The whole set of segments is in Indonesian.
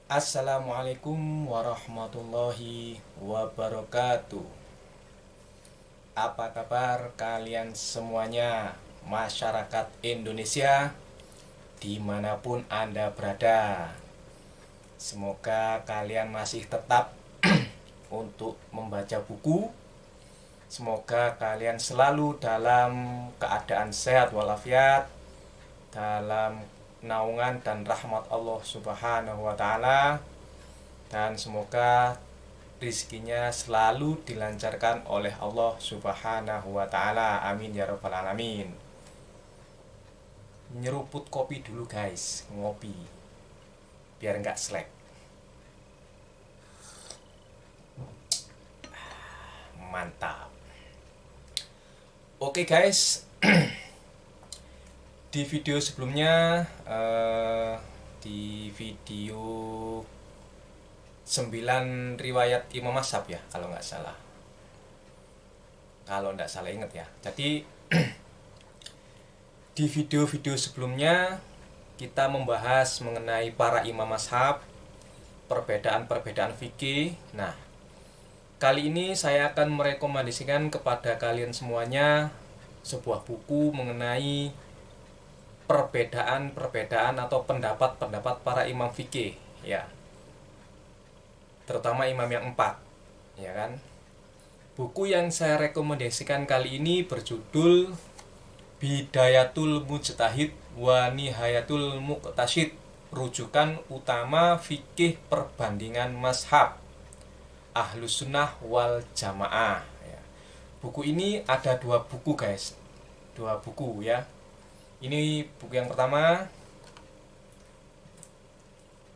Assalamualaikum warahmatullahi wabarakatuh. Apa kabar kalian semuanya, masyarakat Indonesia, dimanapun Anda berada? Semoga kalian masih tetap untuk membaca buku. Semoga kalian selalu dalam keadaan sehat walafiat, dalam naungan dan rahmat Allah Subhanahu wa Ta'ala, dan semoga rizkinya selalu dilancarkan oleh Allah Subhanahu wa Ta'ala. Amin ya Rabbal 'Alamin. Nyeruput kopi dulu guys, ngopi biar nggak slack. Mantap. Oke guys, di video sebelumnya, di video 9 riwayat Imam Ashab ya, kalau nggak salah. Kalau nggak salah inget ya. Jadi di video-video sebelumnya kita membahas mengenai para imam mazhab, perbedaan-perbedaan fikih. Nah, kali ini saya akan merekomendasikan kepada kalian semuanya sebuah buku mengenai perbedaan-perbedaan atau pendapat-pendapat para imam fikih ya. Terutama imam yang 4, ya kan? Buku yang saya rekomendasikan kali ini berjudul Bidayatul Mujtahid wa Nihayatul Muqtasid, rujukan utama fikih perbandingan mazhab Ahlus Sunnah wal Jamaah ya. Buku ini ada 2 buku guys, 2 buku ya. Ini buku yang pertama,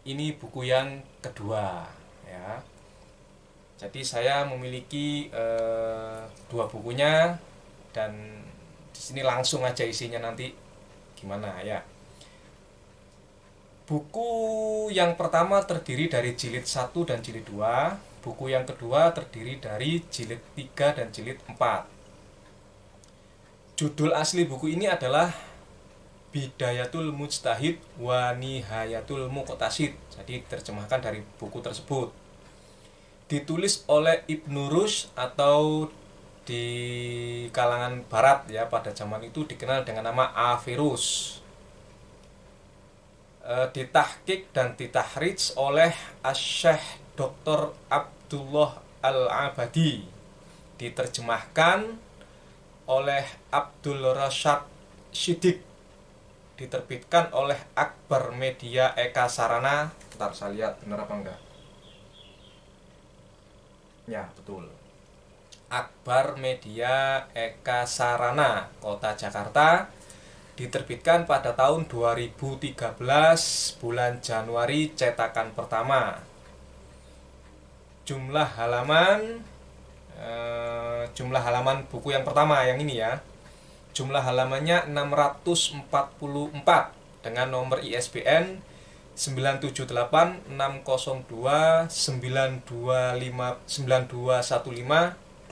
ini buku yang kedua ya. Jadi saya memiliki 2 bukunya, dan di sini langsung aja isinya nanti gimana ya. Buku yang pertama terdiri dari jilid 1 dan jilid 2. Buku yang kedua terdiri dari jilid 3 dan jilid 4. Judul asli buku ini adalah Bidayatul Mujtahid wa Nihayatul Muqtasid. Jadi terjemahkan dari buku tersebut. Ditulis oleh Ibnu Rushd atau di kalangan barat ya, pada zaman itu dikenal dengan nama Averroes. Ditahqiq dan ditahrij oleh Asy-Syaikh Dr. Abdullah Al-Abadi. Diterjemahkan oleh Abdul Rasyad Shiddiq. Diterbitkan oleh Akbar Media Eka Sarana. Bentar saya lihat benar apa enggak. Ya, betul. Akbar Media Eka Sarana, Kota Jakarta. Diterbitkan pada tahun 2013 bulan Januari, cetakan pertama. Jumlah halaman buku yang pertama yang ini ya. Jumlah halamannya 644 dengan nomor ISBN 9786029259236.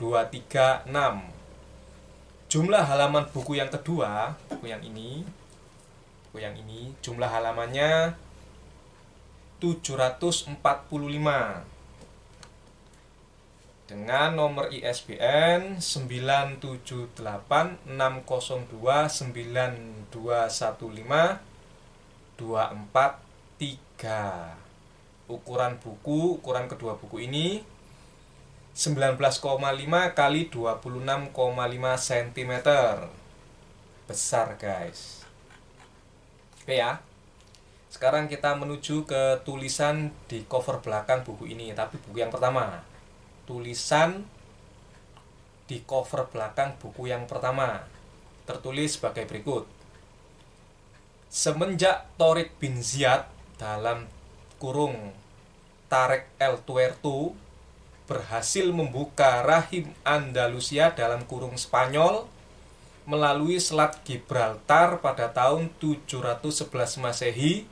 Jumlah halaman buku yang kedua, buku yang ini jumlah halamannya 745 dengan nomor ISBN 9786029259243. Ukuran kedua buku ini 19,5 kali 26,5 cm. Besar guys. Oke ya. Sekarang kita menuju ke tulisan di cover belakang buku ini, tapi buku yang pertama. Tulisan di cover belakang buku yang pertama tertulis sebagai berikut. Semenjak Tariq bin Ziyad dalam kurung Tarek el Tuerto berhasil membuka rahim Andalusia dalam kurung Spanyol melalui Selat Gibraltar pada tahun 711 Masehi.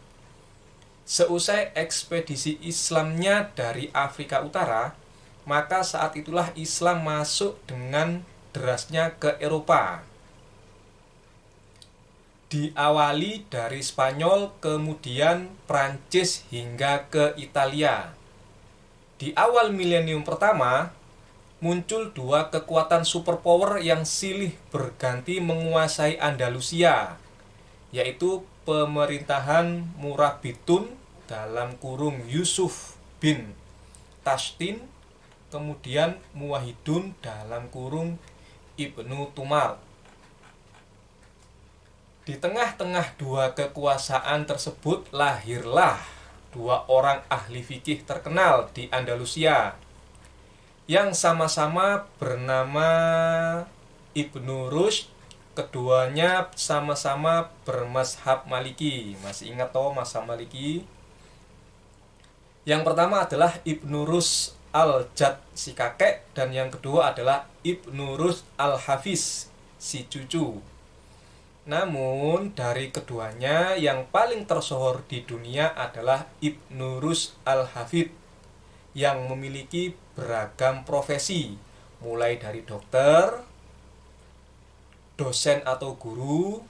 Seusai ekspedisi Islamnya dari Afrika Utara, maka saat itulah Islam masuk dengan derasnya ke Eropa. Diawali dari Spanyol, kemudian Prancis hingga ke Italia. Di awal milenium pertama, muncul dua kekuatan superpower yang silih berganti menguasai Andalusia, yaitu pemerintahan Murabitun dalam kurung Yusuf bin Tastin, kemudian Muwahhidun dalam kurung Ibnu Tumar. Di tengah-tengah dua kekuasaan tersebut lahirlah dua orang ahli fikih terkenal di Andalusia yang sama-sama bernama Ibnu Rushd. Keduanya sama-sama bermazhab Maliki. Masih ingat toh mazhab Maliki? Yang pertama adalah Ibnu Rushd al-Jad si kakek, dan yang kedua adalah Ibnu Rushd al-Hafiz si cucu. Namun dari keduanya yang paling tersohor di dunia adalah Ibnu Rushd al-Hafid yang memiliki beragam profesi, mulai dari dokter, dosen atau guru,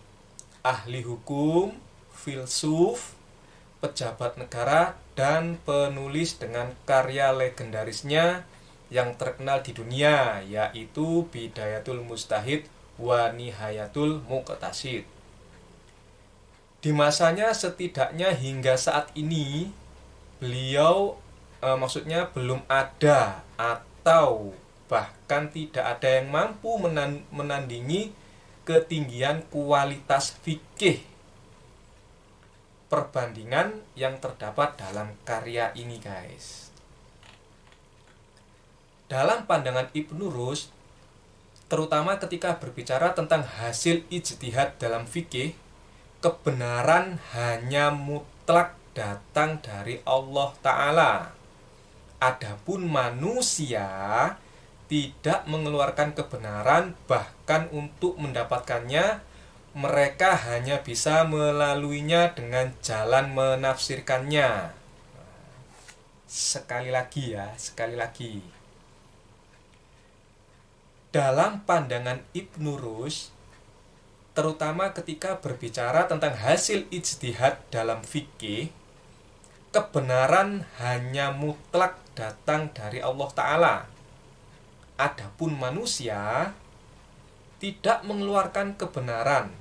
ahli hukum, filsuf, pejabat negara, dan penulis dengan karya legendarisnya yang terkenal di dunia, yaitu Bidayatul Mujtahid wa Nihayatul Muqtasid. Di masanya setidaknya hingga saat ini beliau maksudnya belum ada atau bahkan tidak ada yang mampu menandingi ketinggian kualitas fikih perbandingan yang terdapat dalam karya ini, guys. Dalam pandangan Ibnu Rushd, terutama ketika berbicara tentang hasil ijtihad dalam fikih, kebenaran hanya mutlak datang dari Allah Ta'ala. Adapun manusia tidak mengeluarkan kebenaran, bahkan untuk mendapatkannya mereka hanya bisa melaluinya dengan jalan menafsirkannya. Sekali lagi. Dalam pandangan Ibnu Rushd, terutama ketika berbicara tentang hasil ijtihad dalam fikih, kebenaran hanya mutlak datang dari Allah Ta'ala. Adapun manusia tidak mengeluarkan kebenaran,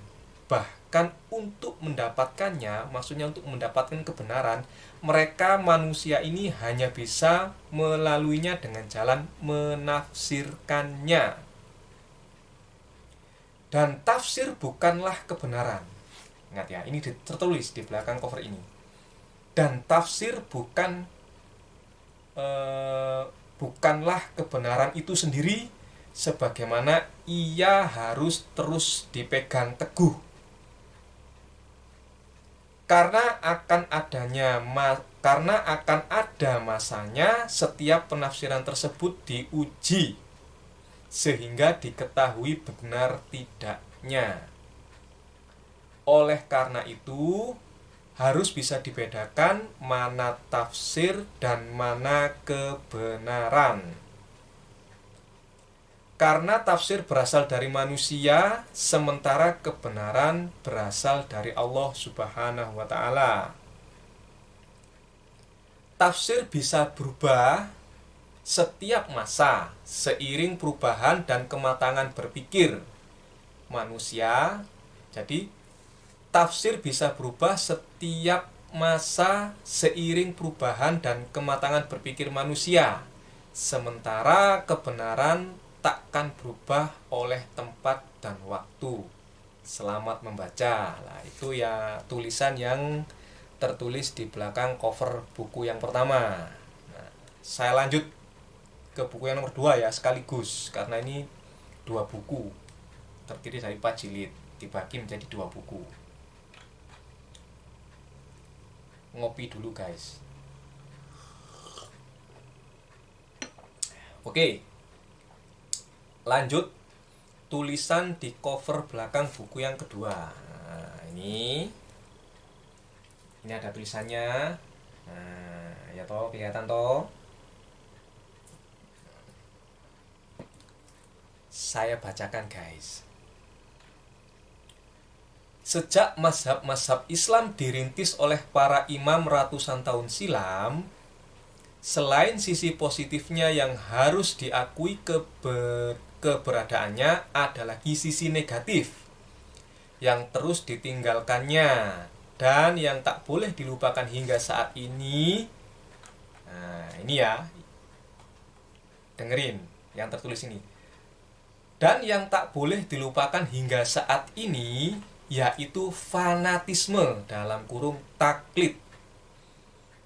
bahkan untuk mendapatkannya, maksudnya untuk mendapatkan kebenaran, mereka manusia ini hanya bisa melaluinya dengan jalan menafsirkannya. Dan tafsir bukanlah kebenaran. Ingat ya, ini tertulis di belakang cover ini. Dan tafsir bukanlah kebenaran itu sendiri, sebagaimana ia harus terus dipegang teguh. Karena akan ada masanya setiap penafsiran tersebut diuji sehingga diketahui benar tidaknya. Oleh karena itu, harus bisa dibedakan mana tafsir dan mana kebenaran. Karena tafsir berasal dari manusia, sementara kebenaran berasal dari Allah Subhanahu wa Ta'ala. Tafsir bisa berubah setiap masa seiring perubahan dan kematangan berpikir manusia. Jadi tafsir bisa berubah setiap masa seiring perubahan dan kematangan berpikir manusia, sementara kebenaran takkan berubah oleh tempat dan waktu. Selamat membaca. Nah, itu ya tulisan yang tertulis di belakang cover buku yang pertama. Nah, saya lanjut ke buku yang nomor 2 ya sekaligus, karena ini 2 buku terdiri dari 4 jilid dibagi menjadi 2 buku. Ngopi dulu, guys. Oke, lanjut tulisan di cover belakang buku yang kedua. Nah, ini ada tulisannya. Nah, ya toh, kelihatan toh. Saya bacakan, guys. Sejak mazhab-mazhab Islam dirintis oleh para imam ratusan tahun silam, selain sisi positifnya yang harus diakui keberadaannya, ada lagi sisi negatif yang terus ditinggalkannya dan yang tak boleh dilupakan hingga saat ini. Nah, ini ya, dengerin yang tertulis ini. Dan yang tak boleh dilupakan hingga saat ini yaitu fanatisme dalam kurung taklid.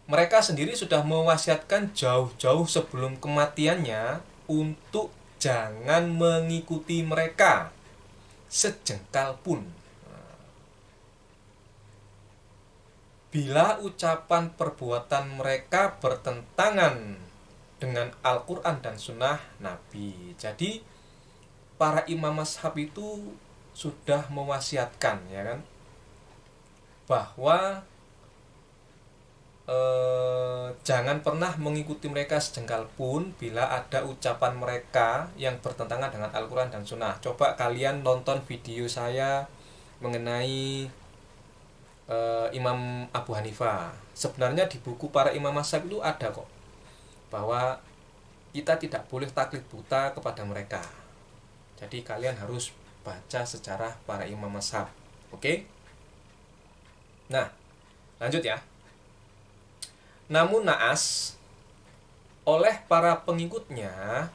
Mereka sendiri sudah mewasiatkan jauh-jauh sebelum kematiannya untuk jangan mengikuti mereka sejengkal pun. Bila ucapan perbuatan mereka bertentangan dengan Al-Quran dan Sunnah Nabi. Jadi para imam mazhab itu sudah mewasiatkan, ya kan, bahwa jangan pernah mengikuti mereka sejengkal pun bila ada ucapan mereka yang bertentangan dengan Al-Quran dan Sunnah. Coba kalian nonton video saya mengenai Imam Abu Hanifah. Sebenarnya di buku para imam mazhab itu ada kok, bahwa kita tidak boleh taklid buta kepada mereka. Jadi kalian harus baca sejarah para imam mazhab. Oke? Nah, lanjut ya. Namun naas, oleh para pengikutnya,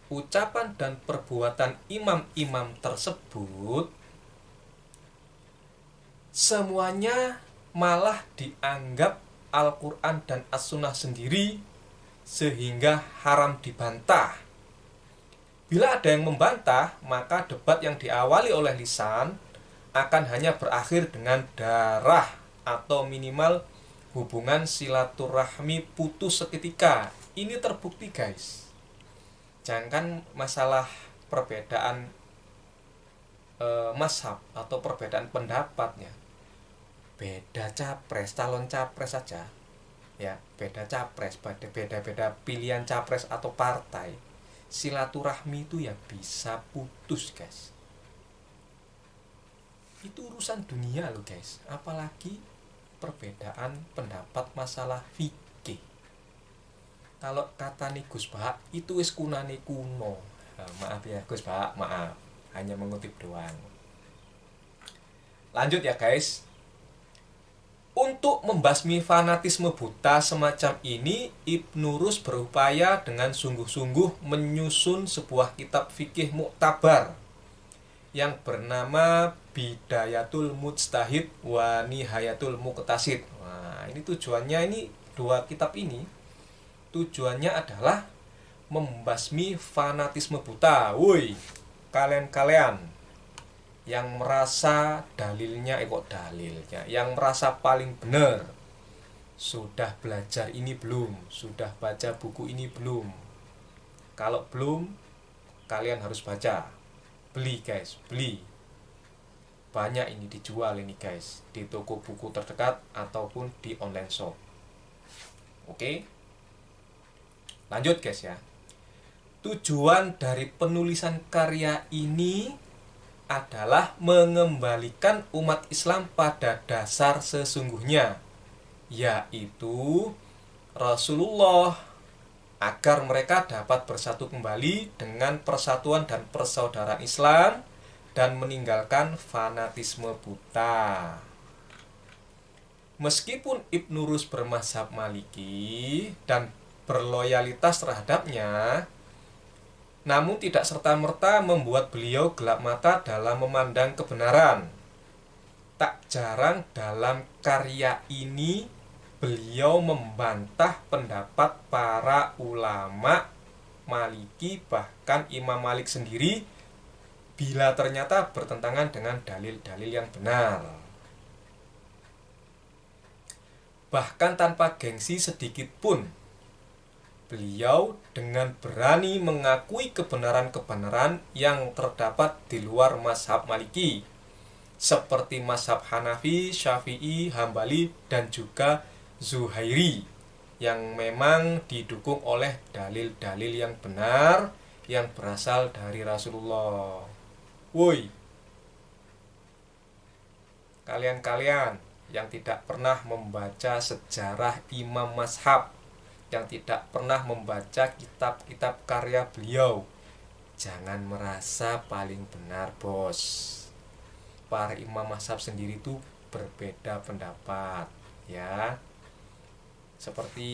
ucapan dan perbuatan imam-imam tersebut semuanya malah dianggap Al-Quran dan As-Sunnah sendiri, sehingga haram dibantah. Bila ada yang membantah, maka debat yang diawali oleh lisan akan hanya berakhir dengan darah atau minimal hubungan silaturahmi putus seketika. Ini terbukti, guys. Jangan masalah perbedaan mazhab atau perbedaan pendapatnya. Beda capres, calon capres saja. Ya, beda capres, beda-beda pilihan capres atau partai. Silaturahmi itu ya bisa putus, guys. Itu urusan dunia loh, guys. Apalagi perbedaan pendapat masalah fikih. Kalau kata nih Gus Bahak, itu wis kunane kuno. Maaf ya Gus Bahak, maaf. Hanya mengutip doang. Lanjut ya guys. Untuk membasmi fanatisme buta semacam ini, Ibnu Rus berupaya dengan sungguh-sungguh menyusun sebuah kitab fikih muktabar yang bernama Bidayatul Mujtahid wa Nihayatul Muqtasid. Nah, ini tujuannya, ini dua kitab ini tujuannya adalah membasmi fanatisme buta. Woi, kalian-kalian yang merasa dalilnya yang merasa paling benar. Sudah belajar ini belum? Sudah baca buku ini belum? Kalau belum, kalian harus baca. Beli guys, beli. Banyak ini dijual ini guys, di toko buku terdekat ataupun di online shop. Oke? Lanjut guys ya. Tujuan dari penulisan karya ini adalah mengembalikan umat Islam pada dasar sesungguhnya, yaitu Rasulullah, agar mereka dapat bersatu kembali dengan persatuan dan persaudaraan Islam dan meninggalkan fanatisme buta. Meskipun Ibnu Rus bermazhab Maliki dan berloyalitas terhadapnya, namun tidak serta-merta membuat beliau gelap mata dalam memandang kebenaran. Tak jarang dalam karya ini beliau membantah pendapat para ulama Maliki, bahkan Imam Malik sendiri, bila ternyata bertentangan dengan dalil-dalil yang benar. Bahkan tanpa gengsi sedikit pun, beliau dengan berani mengakui kebenaran-kebenaran yang terdapat di luar mazhab Maliki, seperti mazhab Hanafi, Syafi'i, Hambali, dan juga Zuhairi, yang memang didukung oleh dalil-dalil yang benar yang berasal dari Rasulullah. Woi, kalian-kalian yang tidak pernah membaca sejarah imam mazhab, yang tidak pernah membaca kitab-kitab karya beliau, jangan merasa paling benar, bos. Para imam mazhab sendiri itu berbeda pendapat, ya. Seperti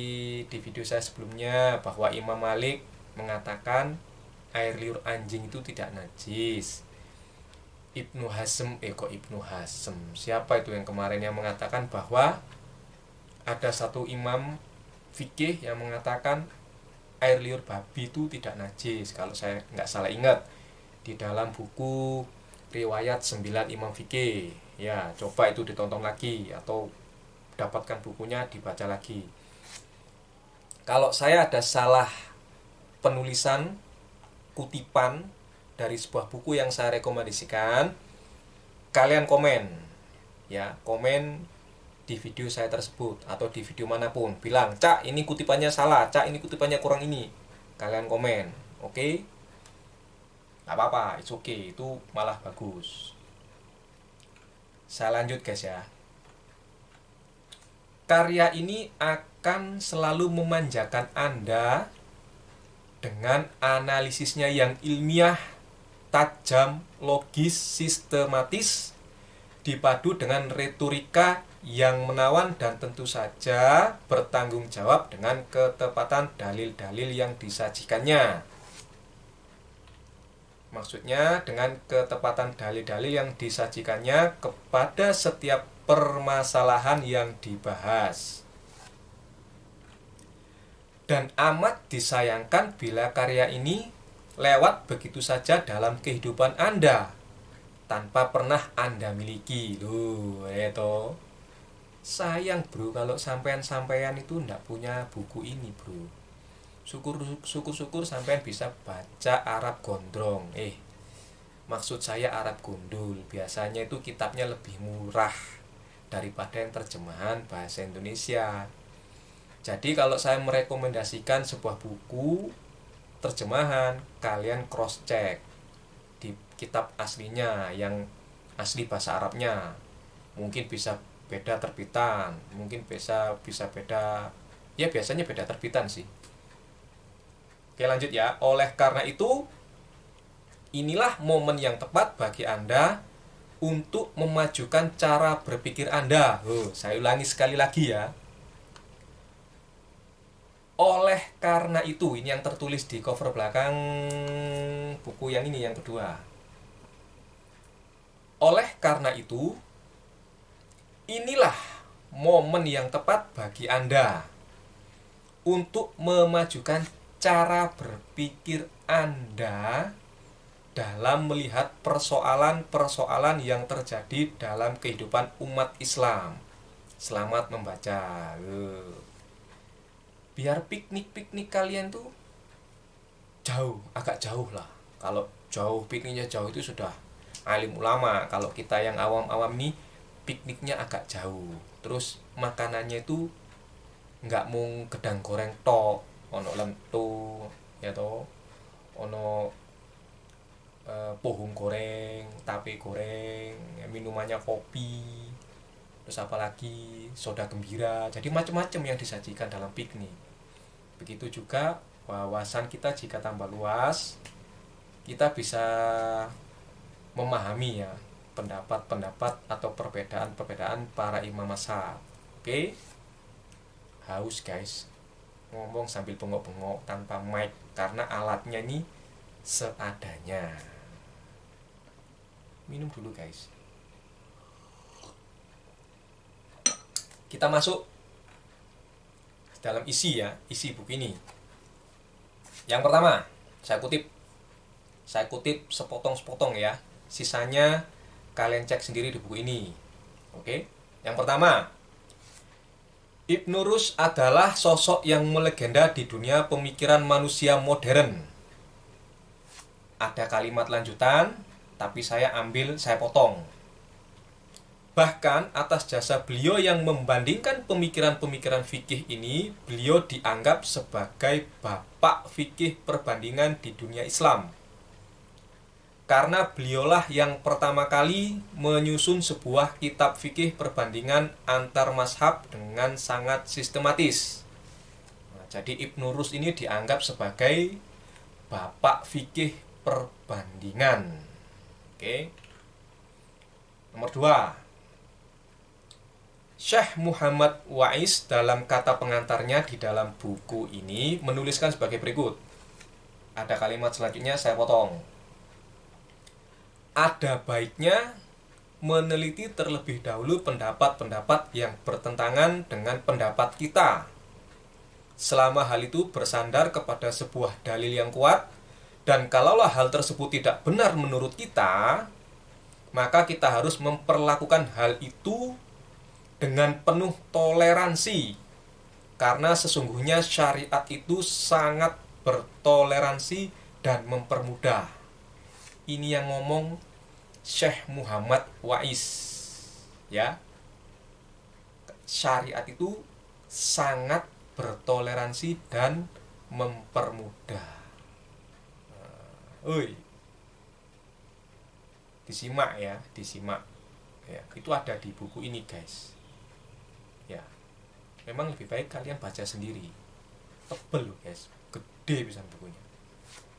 di video saya sebelumnya, bahwa Imam Malik mengatakan air liur anjing itu tidak najis. Ibnu Hazm, siapa itu yang kemarin yang mengatakan bahwa ada satu imam fikih yang mengatakan air liur babi itu tidak najis, kalau saya nggak salah ingat, di dalam buku riwayat 9 imam fikih. Ya, coba itu ditonton lagi atau dapatkan bukunya dibaca lagi. Kalau saya ada salah penulisan, kutipan dari sebuah buku yang saya rekomendasikan, kalian komen, ya, komen di video saya tersebut atau di video manapun, bilang, Cak, ini kutipannya salah, Cak, ini kutipannya kurang ini. Kalian komen, oke? Gak apa-apa, it's okay, itu malah bagus. Saya lanjut, guys, ya. Karya ini akan selalu memanjakan Anda dengan analisisnya yang ilmiah, tajam, logis, sistematis, dipadu dengan retorika yang menawan dan tentu saja bertanggung jawab dengan ketepatan dalil-dalil yang disajikannya. Maksudnya dengan ketepatan dalil-dalil yang disajikannya kepada setiap permasalahan yang dibahas. Dan amat disayangkan bila karya ini lewat begitu saja dalam kehidupan Anda tanpa pernah Anda miliki. Loh, itu sayang, bro, kalau sampean-sampean itu ndak punya buku ini, bro. Syukur-syukur sampean bisa baca Arab gondrong. Maksud saya Arab gundul. Biasanya itu kitabnya lebih murah daripada yang terjemahan bahasa Indonesia. Jadi kalau saya merekomendasikan sebuah buku terjemahan, kalian cross check di kitab aslinya yang asli bahasa Arabnya. Mungkin bisa beda terbitan, mungkin bisa beda, ya biasanya beda terbitan sih. Oke, lanjut ya. Oleh karena itu, inilah momen yang tepat bagi Anda untuk memajukan cara berpikir Anda. Saya ulangi sekali lagi ya. Oleh karena itu, ini yang tertulis di cover belakang buku yang ini, yang kedua. Oleh karena itu, inilah momen yang tepat bagi Anda untuk memajukan cara berpikir Anda dalam melihat persoalan-persoalan yang terjadi dalam kehidupan umat Islam. Selamat membaca. Biar piknik-piknik kalian tuh agak jauh lah. Kalau jauh, pikniknya jauh itu sudah alim ulama. Kalau kita yang awam-awam nih, pikniknya agak jauh. Terus makanannya itu nggak mung gedang goreng tok, ono lento, ya toh, ono pohung goreng, tape goreng, minumannya kopi, terus apalagi soda gembira. Jadi macam-macam yang disajikan dalam piknik. Begitu juga wawasan kita jika tambah luas, kita bisa memahami ya pendapat-pendapat atau perbedaan-perbedaan para imam mazhab. Oke? Haus, guys. Ngomong sambil bengok-bengok tanpa mic karena alatnya ini seadanya. Minum dulu, guys. Kita masuk dalam isi buku ini. Yang pertama, saya kutip sepotong-sepotong ya. Sisanya kalian cek sendiri di buku ini. Oke? Yang pertama, Ibnu Rushd adalah sosok yang melegenda di dunia pemikiran manusia modern. Ada kalimat lanjutan, tapi saya potong. Bahkan atas jasa beliau yang membandingkan pemikiran-pemikiran fikih ini, beliau dianggap sebagai bapak fikih perbandingan di dunia Islam. karena beliaulah yang pertama kali menyusun sebuah kitab fikih perbandingan antar mazhab dengan sangat sistematis. Nah, jadi Ibnu Rus ini dianggap sebagai bapak fikih perbandingan. Oke. Nomor 2. Syekh Muhammad Wais dalam kata pengantarnya di dalam buku ini menuliskan sebagai berikut. Ada kalimat selanjutnya saya potong. Ada baiknya meneliti terlebih dahulu pendapat-pendapat yang bertentangan dengan pendapat kita. Selama hal itu bersandar kepada sebuah dalil yang kuat, dan kalaulah hal tersebut tidak benar menurut kita, maka kita harus memperlakukan hal itu dengan penuh toleransi. Karena sesungguhnya syariat itu sangat bertoleransi dan mempermudah. Ini yang ngomong Syekh Muhammad Wais, ya. Syariat itu sangat bertoleransi dan mempermudah. Disimak ya, disimak. Ya, itu ada di buku ini, guys. Ya. Memang lebih baik kalian baca sendiri. Tebel loh, guys. Gede pisan bukunya.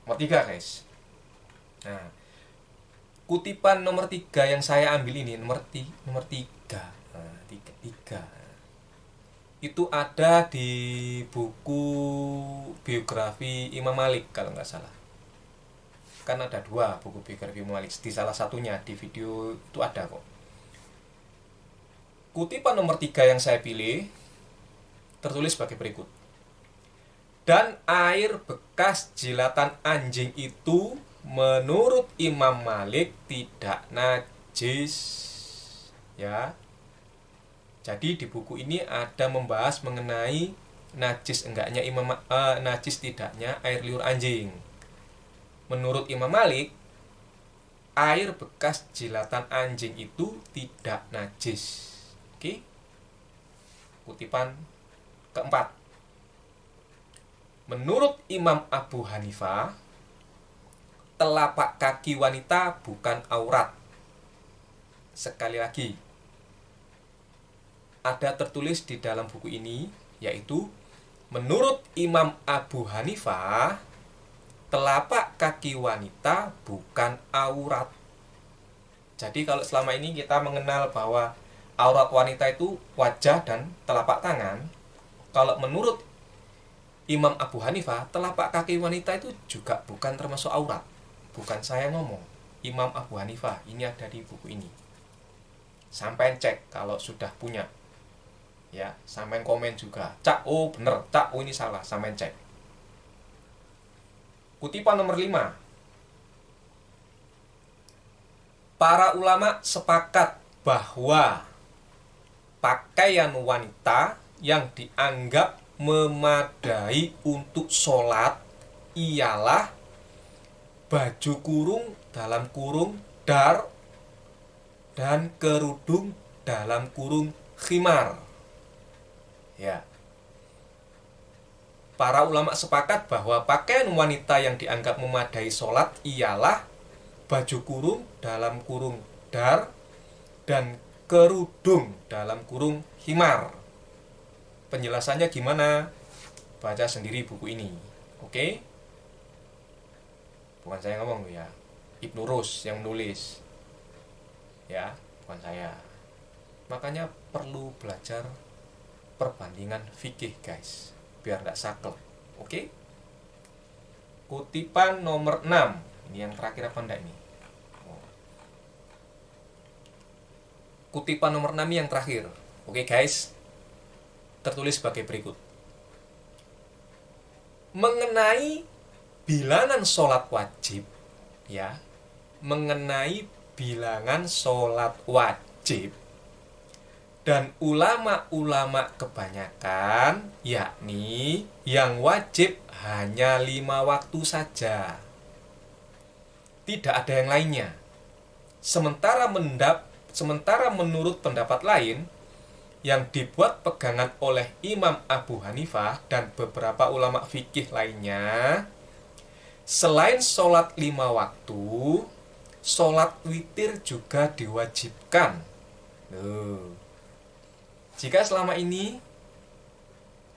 Nomor 3, guys. Nah, kutipan nomor 3 yang saya ambil ini nomor 3. Nah, 3. Itu ada di buku biografi Imam Malik kalau nggak salah. Kan ada 2 buku biografi Imam Malik. Di salah satunya di video itu ada kok. Kutipan nomor 3 yang saya pilih tertulis sebagai berikut. Dan air bekas jilatan anjing itu menurut Imam Malik tidak najis, ya. Jadi di buku ini ada membahas mengenai najis enggaknya najis tidaknya air liur anjing. Menurut Imam Malik, air bekas jilatan anjing itu tidak najis. Oke. Kutipan keempat. Menurut Imam Abu Hanifah, telapak kaki wanita bukan aurat. Sekali lagi, ada tertulis di dalam buku ini, yaitu menurut Imam Abu Hanifah, telapak kaki wanita bukan aurat. Jadi kalau selama ini kita mengenal bahwa aurat wanita itu wajah dan telapak tangan, kalau menurut Imam Abu Hanifah, telapak kaki wanita itu juga bukan termasuk aurat. Bukan saya ngomong, Imam Abu Hanifah, ini ada di buku ini. Sampai cek kalau sudah punya. Ya, sampai komen juga. Cak, oh bener, cak, oh ini salah, sampai cek. Kutipan nomor 5. Para ulama sepakat bahwa pakaian wanita yang dianggap memadai untuk sholat ialah baju kurung dalam kurung dar dan kerudung dalam kurung khimar. Ya. Para ulama sepakat bahwa pakaian wanita yang dianggap memadai sholat ialah baju kurung dalam kurung dar dan kerudung dalam kurung khimar. Penjelasannya gimana? Baca sendiri buku ini. Oke? Bukan saya ngomong ya, Ibnu Rus yang menulis, ya, bukan saya. Makanya perlu belajar perbandingan fikih, guys, biar nggak saklek. Oke? Kutipan nomor 6. Ini yang terakhir apa enggak ini? Kutipan nomor 6 yang terakhir. Oke, guys. Tertulis sebagai berikut. Mengenai bilangan sholat wajib, ya, mengenai bilangan sholat wajib, dan ulama-ulama kebanyakan, yakni yang wajib hanya 5 waktu saja, tidak ada yang lainnya. Sementara menurut pendapat lain yang dibuat pegangan oleh Imam Abu Hanifah dan beberapa ulama fikih lainnya, selain sholat 5 waktu, sholat witir juga diwajibkan. Jika selama ini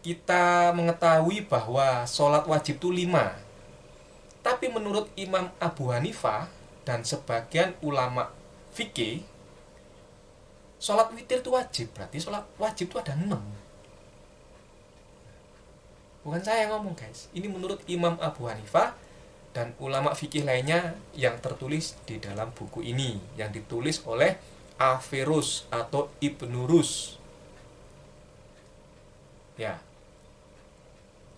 kita mengetahui bahwa sholat wajib itu 5, tapi menurut Imam Abu Hanifah dan sebagian ulama fikih, sholat witir itu wajib. Berarti sholat wajib itu ada 6. Bukan saya yang ngomong guys, ini menurut Imam Abu Hanifah dan ulama fikih lainnya yang tertulis di dalam buku ini, yang ditulis oleh Averus atau Ibnu Rus. Ya,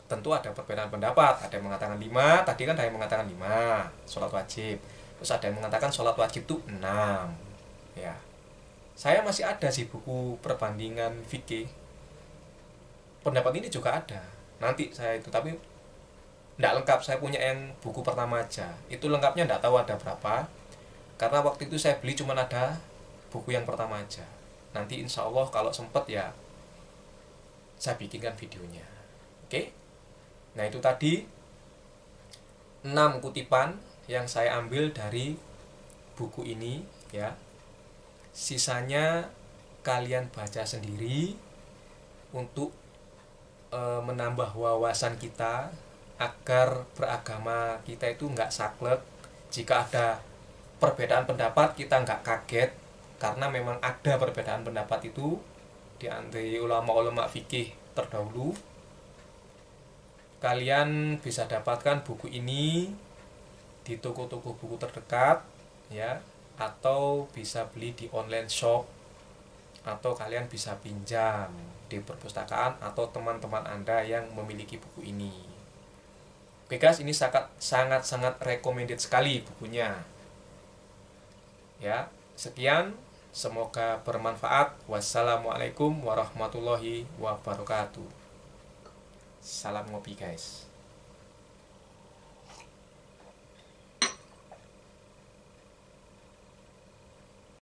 tentu ada perbedaan pendapat. Ada yang mengatakan 5, tadi kan ada yang mengatakan 5 sholat wajib. Terus ada yang mengatakan sholat wajib itu 6. Ya, saya masih ada sih buku perbandingan fikih. Pendapat ini juga ada. Nanti saya itu, tapi tidak lengkap, saya punya yang buku pertama aja. Itu lengkapnya tidak tahu ada berapa, karena waktu itu saya beli cuma ada buku yang pertama aja. Nanti insya Allah kalau sempet ya saya bikinkan videonya. Oke. Nah itu tadi 6 kutipan yang saya ambil dari buku ini ya. Sisanya kalian baca sendiri untuk menambah wawasan kita, agar beragama kita itu nggak saklek. Jika ada perbedaan pendapat kita nggak kaget, karena memang ada perbedaan pendapat itu di antara ulama-ulama fikih terdahulu. Kalian bisa dapatkan buku ini di toko-toko buku terdekat ya, atau bisa beli di online shop, atau kalian bisa pinjam di perpustakaan atau teman-teman Anda yang memiliki buku ini. Oke guys, ini sangat recommended sekali bukunya. Ya, sekian, semoga bermanfaat. Wassalamualaikum warahmatullahi wabarakatuh. Salam ngopi guys.